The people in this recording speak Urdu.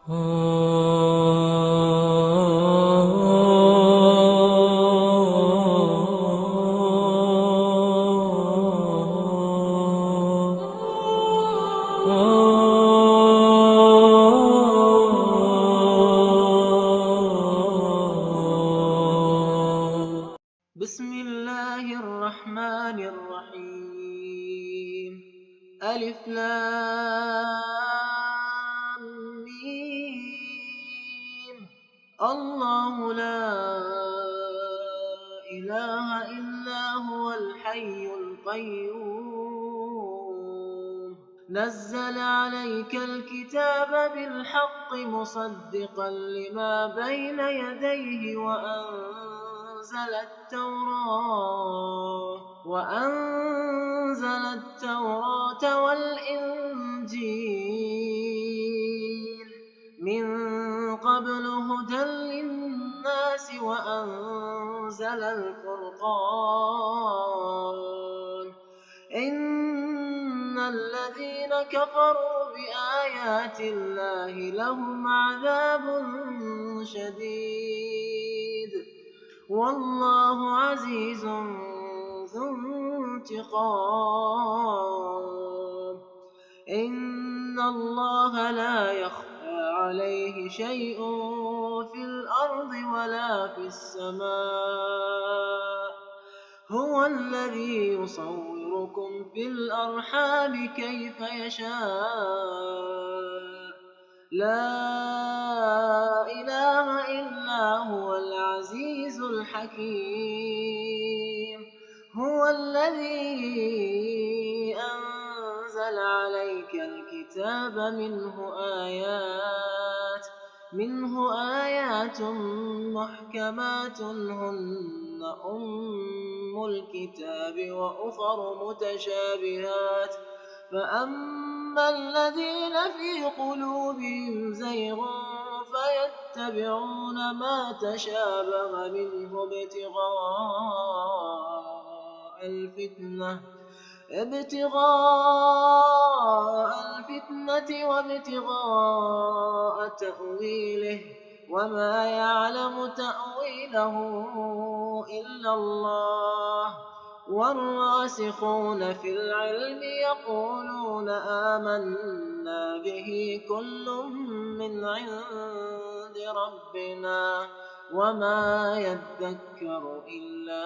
بسم الله الرحمن الرحيم. ألف لام ميم. الله لا إله إلا هو الحي القيوم نزل عليك الكتاب بالحق مصدقا لما بين يديه وأنزل التوراة والإنجيل من قبل هدى للناس وأنزل الفرقان إن الذين كفروا بآيات الله لهم عذاب شديد والله عزيز ذو انتقام. إن الله لا يخفى عليه شيء في الأرض ولا في السماء. هو الذي يصوركم في الأرحام كيف يشاء. لا إله إلا هو العزيز الحكيم. هو الذي أنزل عليك الكتاب منه آيات محكمات هن أم الكتاب وأخر متشابهات فأما الذين في قلوبهم زيغ فيتبعون ما تشابه منه ابتغاء الفتنة وابتغاء تأويله وما يعلم تأويله إلا الله. والراسخون في العلم يقولون آمنا به كل من عند ربنا وما يذكر إلا